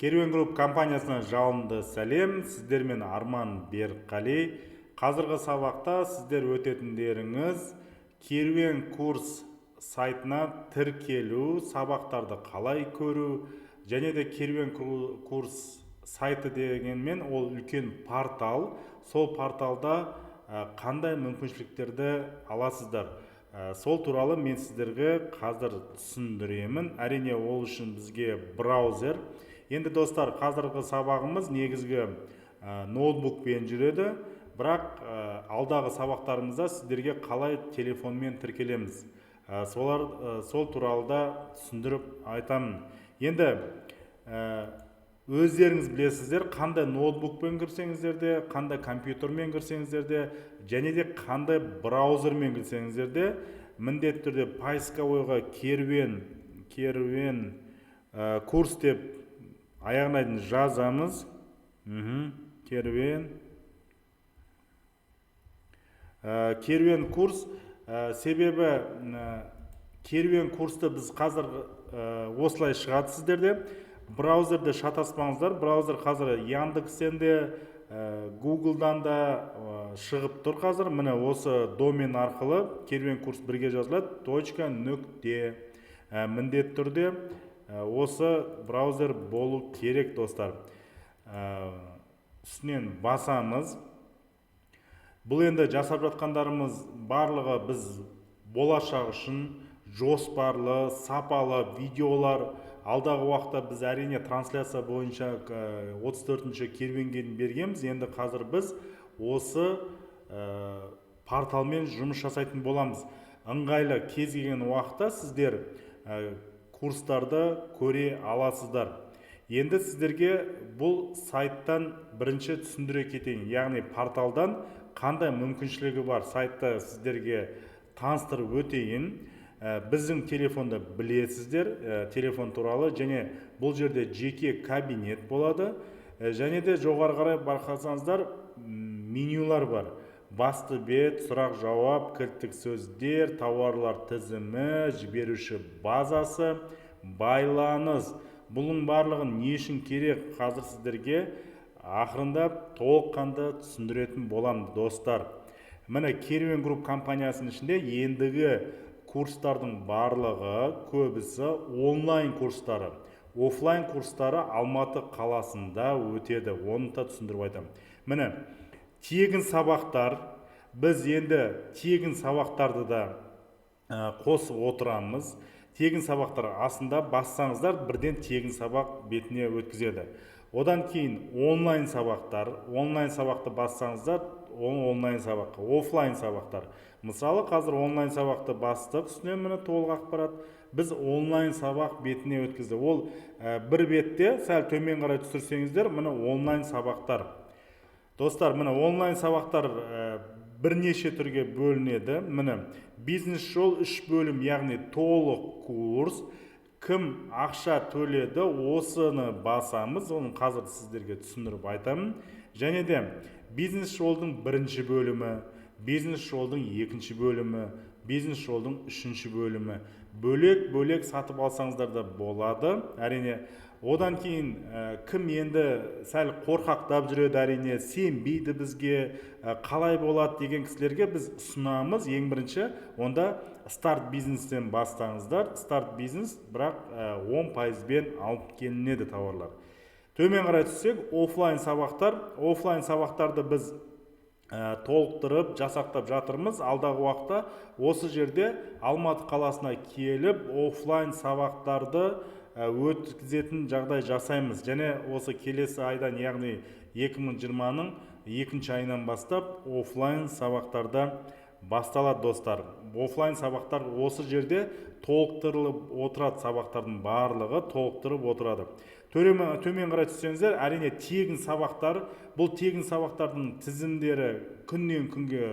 Керуен Групп компаниясынан жалынды сәлем. Сіздермен Арман Берқали. Қазіргі сабақта сіздер өтетіндеріңіз Керуен курс сайтына тіркелу, сабақтарды қалай көру, және де Керуен курс сайты дегенмен ол үлкен портал. Сол порталда қандай мүмкіншіліктерді аласыздар. Сол туралы мен сіздерге қазір түсіндіремін. Әрине ол үшін бізге браузер. Енді достар, қазіргі сабағымыз негізгі ноутбукпен жүреді, бірақ алдағы сабақтарымызда сіздерге қалай телефонмен тіркелеміз. Сол туралы да түсіндіріп айтамын. Енді өздеріңіз білесіздер, қандай ноутбукпен кірсеңіздер де, қандай компьютермен кірсеңіздер де, және де қандай браузермен кірсеңіздер де, міндетті түрде поисковойға керуен курс деп аяғына дейін жазамыз. Керуен курс. Себебі керуен курсты біз қазір осылай шығады сіздерде. Браузерде шатаспаңыздар. Браузер қазір Яндекстен де, Google'дан да шығып тұр қазір. Міне осы домен арқылы керуен курс бірге жазылады. .нүкте. Міндетті түрде осы браузер болу керек, достар. Үстінен басамыз. Бұл енді жасап жатқандарымыз барлығы біз болашақ үшін жоспарлы, сапалы видеолар. Алдағы уақытта біз әрине трансляция бойынша 34-ші керуенге бергенбіз. Енді қазір біз осы порталмен жұмыс жасайтын боламыз. Ыңғайлы кез келген уақытта сіздер курстарды көре аласыздар. Енді сіздерге бұл сайттан бірінші түсіндіре кетейін. Яғни порталдан қандай мүмкіншілігі бар сайтта сіздерге таныстырып өтейін. Біздің телефонды білесіздер, телефон туралы, және бұл жерде жеке кабинет болады. Және де жоғары қарай байқасаңыздар менюлар бар. Басты бет, сұрақ жауап, кілттік сөздер, тауарлар тізімі, жіберуші базасы, байланыс. Бұның барлығын не үшін керек, қазір сіздерге ақырындап толыққанды түсіндіретін болам, достар. Міне Керуен Групп компаниясының ішінде ендігі курстардың барлығы, көбісі онлайн курстары. Офлайн курстары Алматы қаласында өтеді. Оны да түсіндіріп айтамын. Міне тегін сабақтар, біз енді тегін сабақтарды да қосып отырамыз. Тегін сабақтар астында бассаңыздар, бірден тегін сабақ бетіне өткізеді. Одан кейін онлайн сабақтар, онлайн сабақты бассаңыздар, онлайн сабаққа, офлайн сабақтар. Мысалы, қазір онлайн сабақты бастық, үстінен міне толық ақпарат. Біз онлайн сабақ бетіне өткізді. Ол бір бетте, сәл төмен қарай түсірсеңіздер, міне онлайн сабақтар. Достар, міне онлайн сабақтар бірнеше түрге бөлінеді. Міне бизнес жол 3 бөлім, яғни толық курс. Кім ақша төледі, осыны басамыз. Оны қазір сіздерге түсіндіріп айтамын. Және де бизнес жолдың бірінші бөлімі, бизнес жолдың екінші бөлімі, бизнес жолдың үшінші бөлімі. Бөлек сатып алсаңыздар да болады. Әрине, одан кейін кім енді сәл қорқақтап жүреді, әрине сенбейді бізге, қалай болады деген кісілерге біз ұсынамыз. Ең бірінші, онда старт бизнестен бастаңыздар. Старт бизнес, бірақ 10%-бен алып келінеді тауарлар. Төмен қарай түссек, офлайн сабақтар. Офлайн сабақтарды біз толықтырып, жасақтап жатырмыз. Алдағы уақытта осы жерде Алматы қаласына келіп, офлайн сабақтарды өткізетін жағдай жасаймыз. Және осы келесі айдан, яғни 2020-ның 2-ші айынан бастап офлайн сабақтарда басталады, достар. Офлайн сабақтар осы жерде толықтырылып отырады, сабақтардың барлығы толықтырып отырады. Төмен қарай түссеңіздер, әрине тегін сабақтар, бұл тегін сабақтардың тізімдері күннен күнге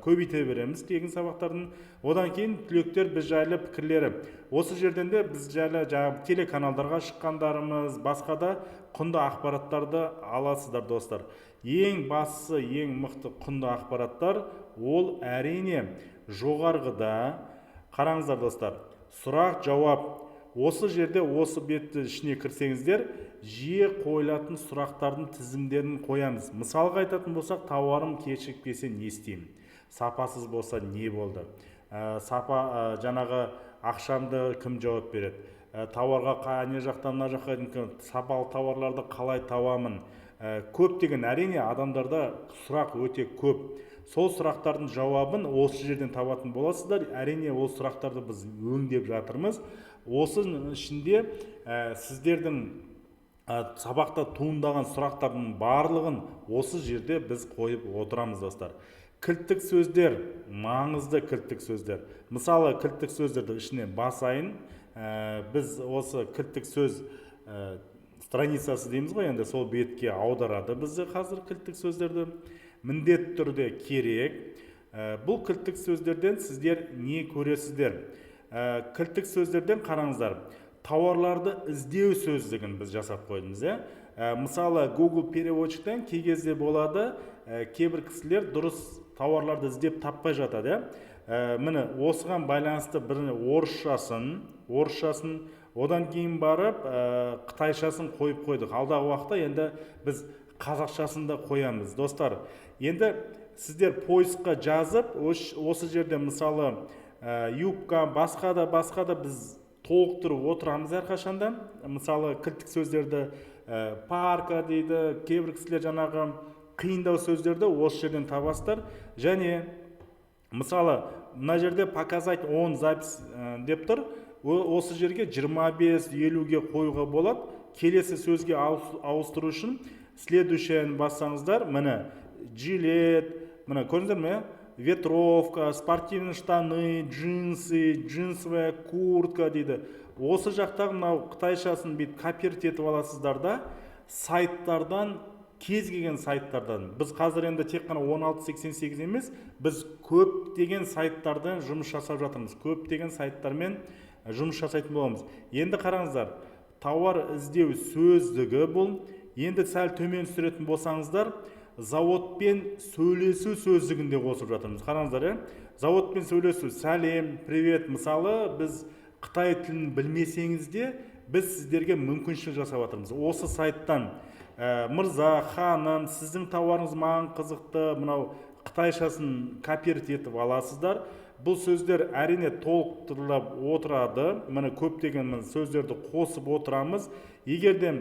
көбейте береміз, тегін сабақтардың. Одан кейін түлектер біз жайлы пікірлері. Осы жерден де біз жайлы телеканалдарға шыққандарымыз, басқа да құнды ақпараттарды аласыздар, достар. Ең бастысы, ең мықты құнды ақпараттар ол әрине жоғарғыда. Қараңыздар, достар, сұрақ жауап осы жерде осы бетті ішіне кірсеңіздер, жиі қойылатын сұрақтардың тізімдерін қоямыз. Мысалға айтатын болсақ, тауарым кешікпесе не істеймін? Сапасыз болса не болды? Жаңағы ақшамды кім жауап береді? Тауарға не жақтан мына жаққа сапалы тауарларды қалай табамын? Көптеген, әрине адамдарда сұрақ өте көп. Сол сұрақтардың жауабын осы жерден табатын боласыздар. Әрине ол сұрақтарды біз өңдеп жатырмыз. Осының ішінде сіздердің сабақта туындаған сұрақтардың барлығын осы жерде біз қойып отырамыз, достар. Кілттік сөздер, маңызды кілттік сөздер. Мысалы, кілттік сөздерді ішіне басайын. Біз осы кілттік сөз страницасы дейміз ғой, енді сол бетке аударады бізде қазір кілттік сөздерді. Міндетті түрде керек. Бұл кілттік сөздерден сіздер не көресіздер? Кілттік сөздерден қараңыздар. Тауарларды іздеу сөздігін біз жасап қойдыңыз. Мысалы, Google переводчиктен кей кезде болады, кейбір кісілер дұрыс тауарларды іздеп таппай жатады. Міне, осыған байланысты біріне орысшасын, одан кейін барып қытайшасын қойып қойдық. Алдағы уақытта енді біз қазақшасын да қоямыз, достар. Енді сіздер поискқа жазып, осы жерде мысалы юбка, басқа да біз толықтырып отырамыз әрқашанда. Мысалы кілттік сөздерді парка дейді, кейбір кісілер жаңағы қиындау сөздерді осы жерден табасыздар. Және мысалы мына жерде показать 10 запись деп тұр. Осы жерге 25-50-ге қоюға болады. Келесі сөзге ауыстыру үшін следующийін бассаңыздар, міне жилет, міне көрдіңіздер ме? Ветровка, спортивный штаны, джинсы, джинсовая куртка дейді. Осы жақтағы мынау қытайшасын бет копировать етіп аласыздар да, сайттардан, кез келген сайттардан. Біз қазір енді тек қана 1688 емес, біз көптеген сайттардан жұмыс жасап жатырмыз. Көптеген сайттармен жұмыс жасайтын боламыз. Енді қараңыздар, тауар іздеу сөздігі бұл. Енді сәл төмен түсіретін болсаңыздар, заводпен сөйлесу сөздігінде қосып жатырмыз. Қараңыздар, заводпен сөйлесу, сәлем, привет. Мысалы, біз Қытай тілін білмесеңіз де, біз сіздерге мүмкіншілік жасап жатырмыз. Осы сайттан мырза, ханым, сіздің тауарыңыз маған қызықты, мынау қытайшасын копировать етіп аласыздар. Бұл сөздер әрине толықтырылып отырады. Міне көптеген сөздерді қосып отырамыз. Егерде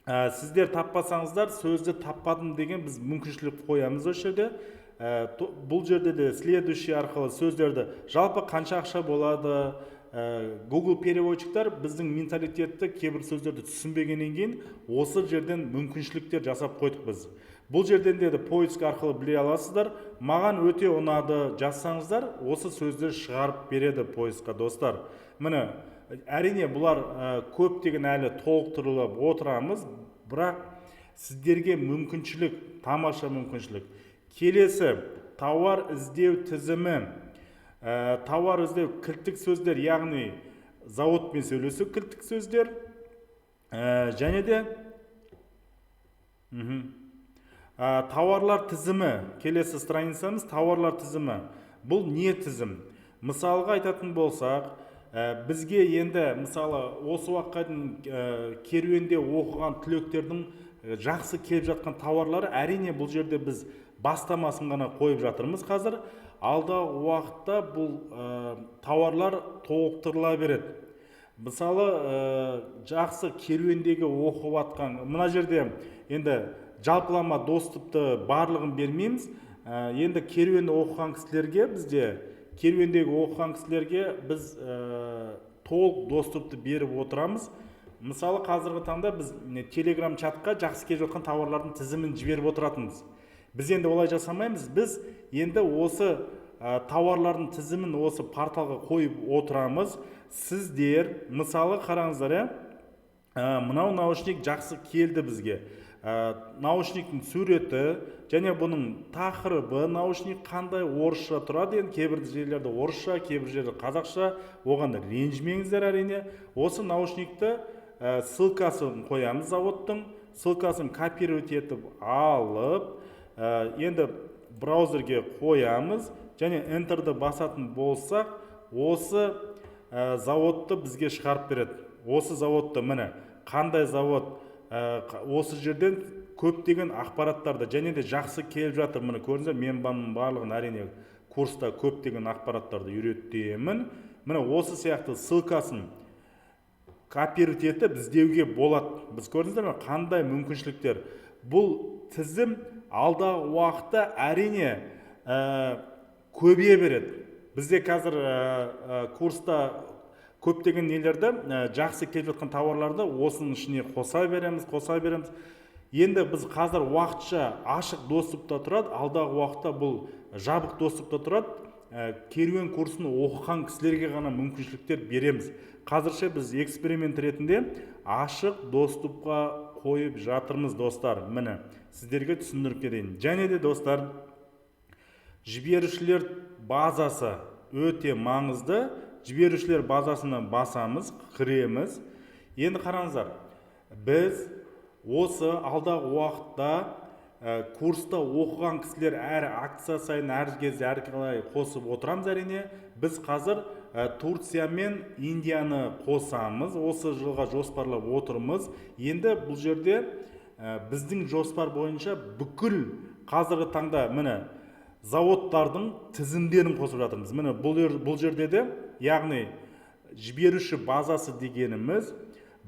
сіздер таппасаңыздар, сөзді таппадым деген біз мүмкіншілік қоямыз осы жерде. Бұл жерде де следующий арқылы сөздерді жалпы қанша ақша болады? Google переводчиктер біздің менталитетті кейбір сөздерді түсінбегеннен кейін осы жерден мүмкіншіліктер жасап қойдық біз. Бұл жерден де поиск арқылы біле аласыздар. Маған өте ұнады жазсаңыздар, осы сөздер шығарып береді поискқа, достар. Міне, әрине бұлар көптеген әлі толықтырылып отырамыз, бірақ сіздерге мүмкіншілік, тамаша мүмкіншілік. Келесі, тауар іздеу тізімі. Тауар іздеу кілттік сөздер, яғни заводпен сөйлесу кілттік сөздер. Және де тауарлар тізімі. Келесі страницамыз тауарлар тізімі. Бұл не тізім? Мысалға айтатын болсақ, бізге енді мысалы осы уақытқа дейін керуенде оқыған түлектердің жақсы келіп жатқан тауарлары, әрине бұл жерде біз бастамасын ғана қойып жатырмыз қазір. Алдағы уақытта бұл тауарлар толықтырыла береді. Мысалы, жақсы керуендегі оқып атқан, мына жерде енді жалпылама доступты барлығын бермейміз. Енді керуенді оқыған кісілерге, керуендегі оқыған кісілерге біз толық доступты беріп отырамыз. Мысалы, қазіргі таңда біз Telegram чатқа жақсы келіп жатқан тауарлардың тізімін жіберіп отыратынбыз. Біз енді олай жасамаймыз. Біз енді осы тауарлардың тізімін осы порталға қойып отырамыз. Сіздер, мысалы қараңыздар, мынау наушник жақсы келді бізге. Наушниктің суреті және бұның тақырыбы, наушник қандай орысша тұрады. Енді кейбір жерлерде орысша, кейбір жерде қазақша. Оған ренжімеңіздер әрине. Осы наушникті ссылкасын қоямыз, заводтың ссылкасын копировать етіп алып, енді браузерге қоямыз, және Enter'ді басатын болсақ, осы заводты бізге шығарып береді. Осы заводты міне қандай завод, осы жерден көптеген ақпараттарды және де жақсы келіп жатыр. Міне көрдіңіздер, мен барлығын әрине курста көптеген ақпараттарды үйретемін. Міне осы сияқты ссылкасын копировать етіп іздеуге болады. Біз көрдіңіздер ме, қандай мүмкіншіліктер. Бұл тізім алдағы уақытта әрине көбейе береді. Бізде қазір курста көптеген нелерді, жақсы келіп жатқан тауарларды осының ішіне қоса береміз. Енді біз қазір уақытша ашық доступта тұрады, алдағы уақытта бұл жабық доступта тұрады. Керуен курсын оқыған кісілерге ғана мүмкіншіліктер береміз. Қазірше біз эксперимент ретінде ашық доступқа қойып жатырмыз, достар. Міне сіздерге түсіндіріп кетейін. Және де достар, жіберушілер базасы өте маңызды. Жіберушілер базасына басамыз, кіреміз. Енді қараңыздар, біз осы алдағы уақытта курста оқыған кісілер әр акция сайын, әр кезде әрқалай қосып отырамыз әрине. Біз қазір Турция мен Индияны қосамыз. Осы жылға жоспарлап отырмыз. Енді бұл жерде біздің жоспар бойынша бүкіл қазіргі таңда міне заводтардың тізімдерін қосып жатырмыз. Міне бұл жерде де, яғни жіберуші базасы дегеніміз,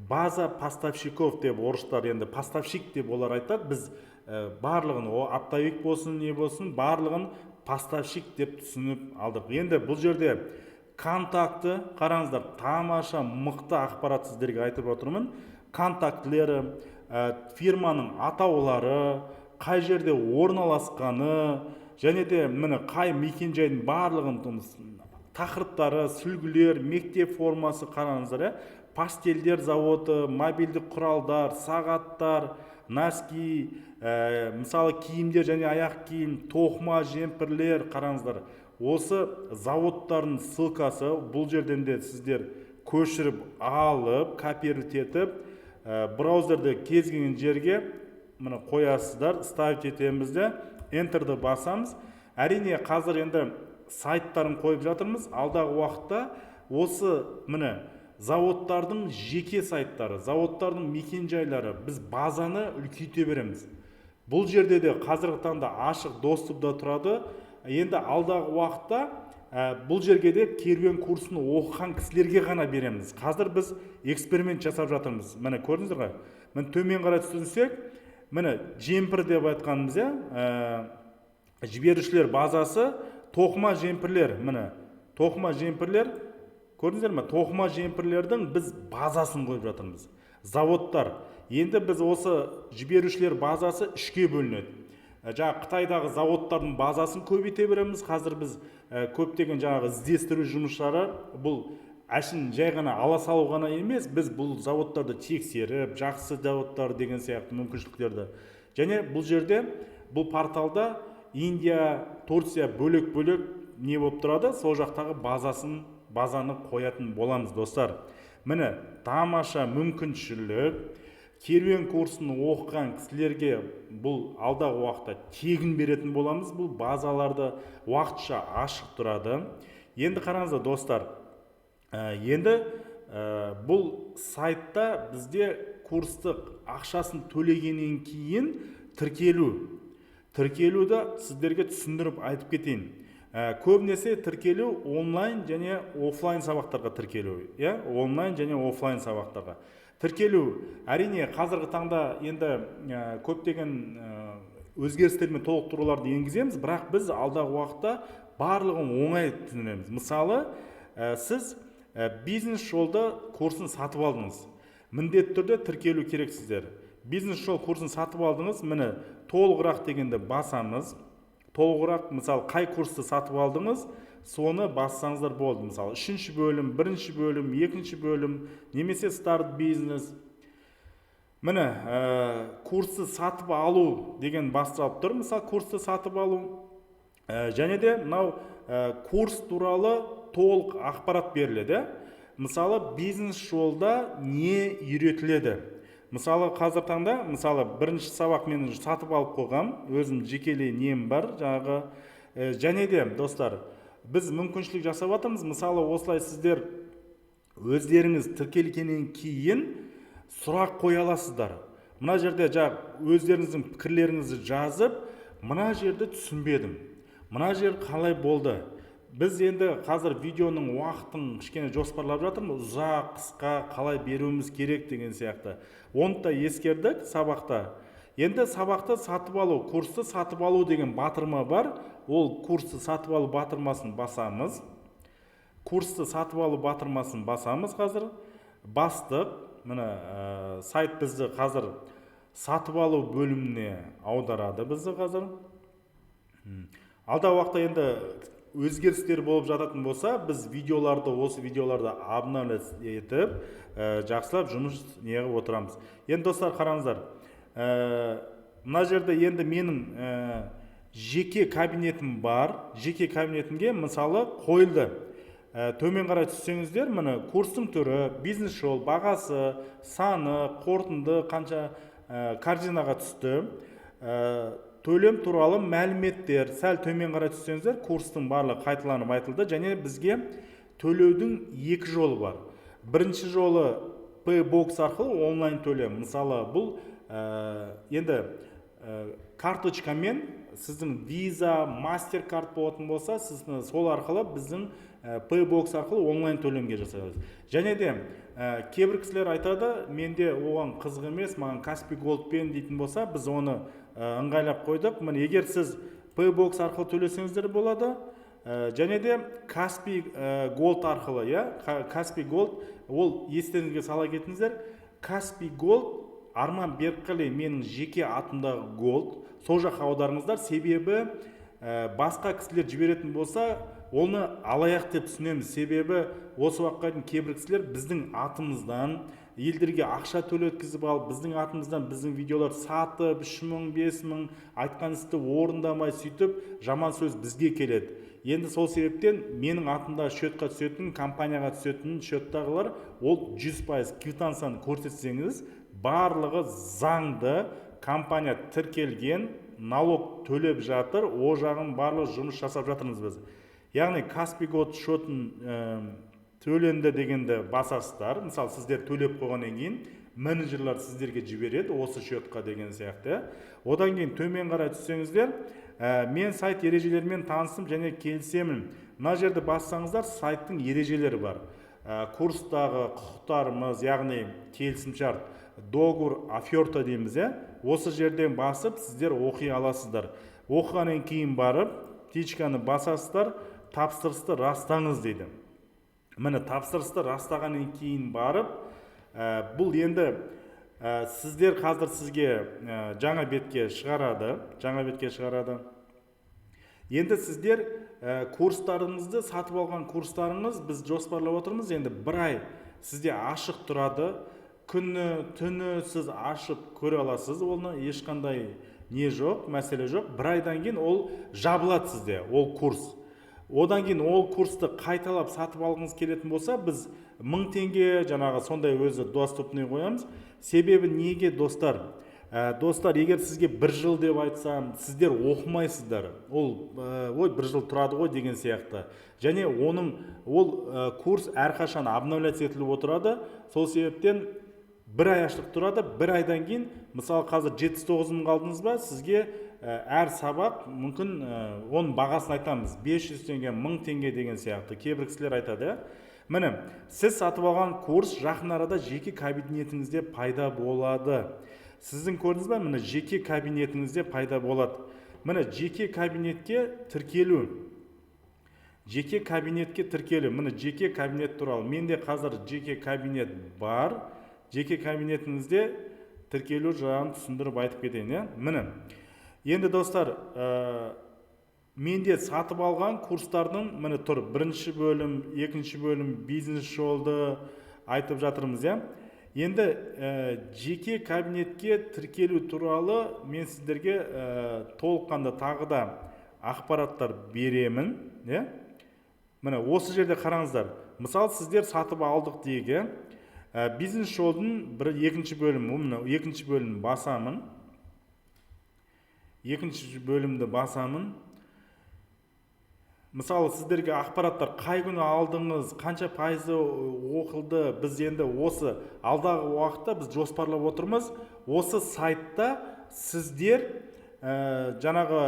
база поставщиков деп орыстар енді поставщик деп олар айтады. Біз барлығын, оптовик болсын, не болсын, барлығын поставщик деп түсініп алдық. Енді бұл жерде контакты, қараңыздар, тамаша мықты ақпарат сіздерге айтып отырмын. Контактілері, фирманың атаулары, қай жерде орналасқаны, және де міне қай мекенжайдың барлығын тақырыптары, сүлгілер, мектеп формасы, қараңыздар, пастельдер заводы, мобильдік құралдар, сағаттар, носки, мысалы киімдер және аяқ киім, тоқыма, жемпірлер, қараңыздар. Осы заводтардың ссылкасы бұл жерден де сіздер көшіріп алып, копировать етіп, браузерде кез келген жерге міне қоясыздар, ставить етеміз де, Enter'ді басамыз. Әрине қазір енді сайттарын қойып жатырмыз. Алдағы уақытта осы міне заводтардың жеке сайттары, заводтардың мекенжайлары, біз базаны үлкейте береміз. Бұл жерде де қазіргі таңда ашық доступта тұрады. Енді алдағы уақытта бұл жерге де керуен курсын оқыған кісілерге ғана береміз. Қазір біз эксперимент жасап жатырмыз. Міне көрдіңіздер ғой? Міне төмен қарай түсірсек, міне жемпір деп айтқанымыз, жіберушілер базасы, тоқыма жемпірлер, міне тоқыма жемпірлер, көрдіңіздер ме? Тоқыма жемпірлердің біз базасын қойып жатырмыз. Заводтар. Енді біз осы жіберушілер базасы үшке бөлінеді. Жаңа Қытайдағы заводтардың базасын көбейте береміз. Қазір біз көптеген жаңағы іздестіру жұмыстары, бұл әшін жай ғана ала салу ғана емес, біз бұл заводтарды тексеріп, жақсы заводтар деген сияқты мүмкіншіліктерді. Және бұл жерде, бұл порталда Индия, Турция бөлек-бөлек не болып тұрады, сол жақтағы базаны қоятын боламыз, достар. Міне тамаша мүмкіншілік. Керуен курсын оқыған кісілерге бұл алдағы уақытта тегін беретін боламыз. Бұл базаларды уақытша ашық тұрады. Енді қараңыздар, достар. Енді бұл сайтта бізде курстық ақшасын төлегеннен кейін тіркелуді сіздерге түсіндіріп айтып кетейін. Көбінесе тіркелу онлайн және офлайн сабақтарға тіркелу. Онлайн және офлайн сабақтарға. Тіркелу, әрине қазіргі таңда енді көптеген өзгерістер мен толықтыруларды енгіземіз, бірақ біз алдағы уақытта барлығын оңай түсінеміз. Мысалы, сіз бизнес жолда курсын сатып алдыңыз. Міндетті түрде тіркелу керек сіздер. Бизнес жол курсын сатып алдыңыз, міне толығырақ дегенде басамыз. Толығырақ, мысалы, қай курсты сатып алдыңыз, соны бассаңыздар болды. Мысалы, 3-ші бөлім, 1-ші бөлім, 2-ші бөлім, немесе старт бизнес. Міне, курсты сатып алу деген басталып тұр. Мысалы, курсты сатып алу. Және де мынау курс туралы толық ақпарат беріледі. Мысалы, бизнес жолда не үйретіледі? Мысалы, қазір таңда, мысалы, бірінші сабақ мен сатып алып қойғам, өзім жекелей нем бар, жаңағы. Және де, достар, біз мүмкіншілік жасап жатырмыз. Мысалы, осылай сіздер өздеріңіз тіркелгеннен кейін сұрақ қоя аласыздар. Мына жерде өздеріңіздің пікірлеріңізді жазып, мына жерді түсінбедім, мына жер қалай болды. Біз енді қазір видеоның уақытын кішкене жоспарлап жатырмыз, ұзақ, қысқа қалай беруіміз керек деген сияқты. Оны да ескердік сабақта. Енді сабақты сатып алу, курсты сатып алу деген батырма бар. Ол курсты сатып алу батырмасын басамыз. Курсты сатып алу батырмасын басамыз қазір. Бастық. Мына сайт бізді қазір сатып алу бөліміне аударады бізді қазір. Алда уақытта енді өзгерістер болып жататын болса, біз осы видеоларды обновлять етіп, жақсылап жұмыс неғып отырамыз. Енді достар, қараңыздар. Мына жерде енді менің жеке кабинетім бар. Жеке кабинетімге мысалы қойылды. Төмен қарай түссеңіздер, міне курстың түрі, бизнес жол, бағасы, саны, қорытынды қанша координаға түсті. Төлем туралы мәліметтер, сәл төмен қарай түссеңіздер, курстың барлығы қайталанып айтылды, және бізге төлеудің екі жолы бар. Бірінші жолы Paybox арқылы онлайн төлем. Мысалы, бұл енді карточкамен сіздің Visa, MasterCard болатын болса, сіз сол арқылы біздің Paybox арқылы онлайн төлемге жасайсыз. Және де кейбір кісілер айтады, менде оған қызық емес, маған Kaspi Goldпен дейтін болса, біз оны ыңғайлап қойдық. Міне, егер сіз Paybox арқылы төлесеңіздер болады, және де Kaspi Gold арқылы, Kaspi Gold, ол естеріңізге сала кетіңіздер, Kaspi Gold Арман Беркқали менің жеке атымдағы Gold, сол жаққа аударыңыздар. Себебі басқа кісілер жіберетін болса, оны алаяқ деп түсінеміз. Себебі осы уақытқа дейін кейбір кісілер біздің атымыздан елдерге ақша төлеткізіп алып, біздің атымыздан біздің видеолар сатып, 3.000, 5.000 айтқан істі орындамай сөйтіп, жаман сөз бізге келеді. Енді сол себептен менің атымда счетқа түсетін, компанияға түсетін счеттағылар, ол 100% квитанцияны көрсетсеңіз, барлығы заңды, компания тіркелген, налог төлеп жатыр, о жағын барлығы жұмыс жасап жатырмыз біз. Яғни Kaspi Gold счетін төленді дегенді басасыздар. Мысалы, сіздер төлеп қойғаннан кейін менеджерлер сіздерге жібереді осы счетқа деген сияқты. Одан кейін төмен қарай түссеңіздер, мен сайт ережелерімен танысым және келісемін. Мына жерді бассаңыздар, сайттың ережелері бар. Курстағы құқықтарымыз, яғни келісімшарт, договор, оферта дейміз, осы жерден басып сіздер оқи аласыздар. Оқығаннан кейін барып, птичканы басасыздар, тапсырысты растаңыз дейді. Міне, тапсырысты растағаннан кейін барып, бұл енді сіздер қазір сізге жаңа бетке шығарады. Енді сіздер курстарыңызды, сатып алған курстарыңыз, біз жоспарлап отырмыз, енді бір ай сізде ашық тұрады. Күні, түні сіз ашып көре аласыз, оны ешқандай не жоқ, мәселе жоқ. Бір айдан кейін ол жабылады сізде, ол курс. Одан кейін ол курсты қайталап сатып алғыңыз келетін болса, біз 1000 теңге жаңағы сондай өзі доступный қоямыз. Себебі неге достар? Достар, егер сізге 1 жыл деп айтсам, сіздер оқымайсыздар. Ол ой, 1 жыл тұрады ғой деген сияқты. Және ол курс әрқашан обновлять етіліп отырады. Сол себептен 1 ай аштық тұрады. 1 айдан кейін, мысалы қазір 79 мың қалдыңыз ба, сізге әр сабақ мүмкін оның бағасын айтамыз. 500 теңге, 1000 теңге деген сияқты. Кейбір кісілер айтады. Міне, сіз сатып алған курс жақын арада жеке кабинетіңізде пайда болады. Сіздің көрдіңіз ба, міне жеке кабинетіңізде пайда болады. Міне жеке кабинетке тіркелу. Міне жеке кабинет туралы. Менде қазір жеке кабинет бар. Жеке кабинетіңізде тіркелу жағын түсіндіріп айтып кетейін. Міне, енді достар, менде сатып алған курстардың міне тұр. 1-ші бөлім, 2-ші бөлім, бизнес жолды айтып жатырмыз. Енді жеке кабинетке тіркелу туралы мен сіздерге толыққанды тағы да ақпараттар беремін. Міне осы жерде қараңыздар. Мысалы, сіздер сатып алдық дейік. Бизнес жолдың 2-ші бөлімін басамын. 2-ші бөлімді басамын. мысалы сіздерге ақпараттар қай күні алдыңыз, қанша пайызы оқылды, біз енді осы алдағы уақытта біз жоспарлап отырмыз, осы сайтта сіздер жаңағы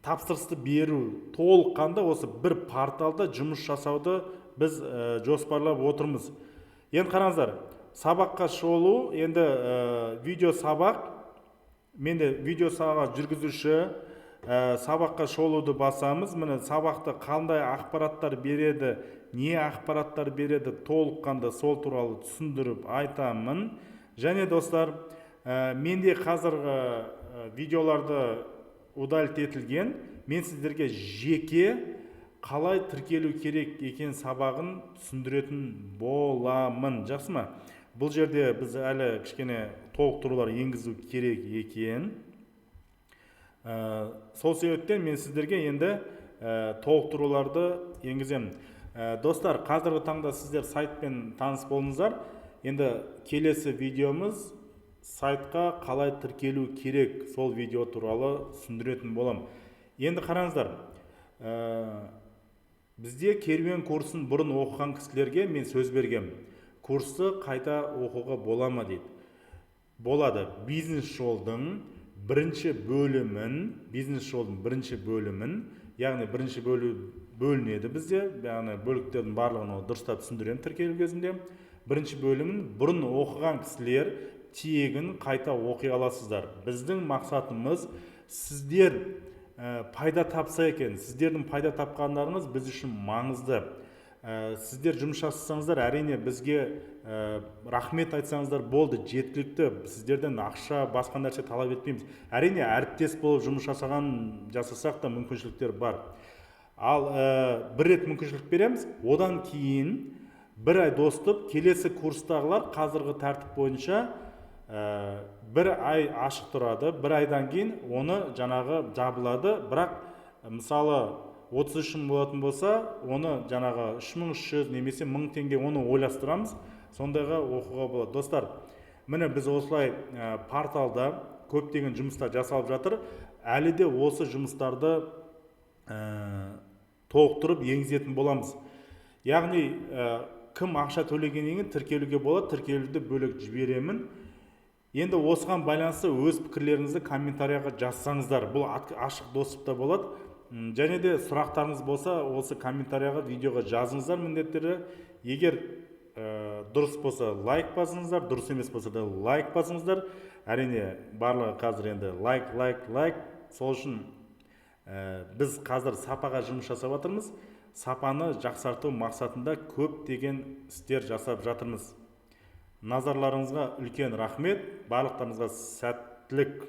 тапсырысты беру толыққанды осы бір порталда жұмыс жасауды біз жоспарлап отырмыз. Енді қараңыздар, сабаққа шолу, енді видео сабақ, менде видео сабақ жүргізуші, сабаққа шолуды басамыз. Міне сабақта қандай ақпараттар береді, не ақпараттар береді, толыққанды сол туралы түсіндіріп айтамын. Және достар, менде қазіргі видеоларды удалить етілген, мен сіздерге жеке қалай тіркелу керек екен сабағын түсіндіретін боламын. Жақсы ма? Бұл жерде біз әлі кішкене толықтырулар енгізу керек екен. Сол себептен мен сіздерге енді толықтыруларды енгіземін. Достар, қазіргі таңда сіздер сайтпен таныс болыңыздар. Енді келесі видеомыз сайтқа қалай тіркелу керек, сол видео туралы түсіндіретін болам. Енді қараңыздар, бізде керуен курсын бұрын оқыған кісілерге мен сөз бергем. Курсты қайта оқуға бола ма дейді. Болады. Бизнес жолдың бірінші бөлімін, яғни бірінші бөлінеді бізде, яғни бөліктердің барлығын дұрыстап түсіндірем тіркелу кезінде. Бірінші бөлімін бұрын оқыған кісілер тегін қайта оқи аласыздар. Біздің мақсатымыз сіздер пайда тапса екен. Сіздердің пайда тапқандарыңыз біз үшін маңызды. Сіздер жұмыс жасасаңыздар, әрине бізге рахмет айтсаңыздар болды, жеткілікті. Сіздерден ақша, басқа нәрсе талап етпейміз. Әрине әріптес болып жұмыс жасасақ та мүмкіншіліктер бар. Ал бір рет мүмкіншілік береміз, одан кейін бір ай достып, келесі курстағылар қазіргі тәртіп бойынша бір ай ашық тұрады. Бір айдан кейін оны жаңағы жабылады. Бірақ мысалы 33 мың болатын болса, оны жаңағы 3300 немесе 1000 теңге оны ойластырамыз. Сондайға оқуға болады. Достар, міне біз осылай порталда көптеген жұмыстар жасалып жатыр. Әлі де осы жұмыстарды толықтырып енгізетін боламыз. Яғни кім ақша төлегеннен кейін тіркелуге болады, тіркелуді бөлек жіберемін. Енді осыған байланысты өз пікірлеріңізді комментарияға жазсаңыздар, бұл ашық доступта болады. Және де сұрақтарыңыз болса, осы комментарияға, видеоға жазыңыздар міндеттері. Егер дұрыс болса лайк басыңыздар, дұрыс емес болса да лайк басыңыздар. Әрине барлығы қазір енді лайк. Сол үшін біз қазір сапаға жұмыс жасап жатырмыз. Сапаны жақсарту мақсатында көптеген істер жасап жатырмыз. Назарларыңызға үлкен рахмет, барлықтарыңызға сәттілік.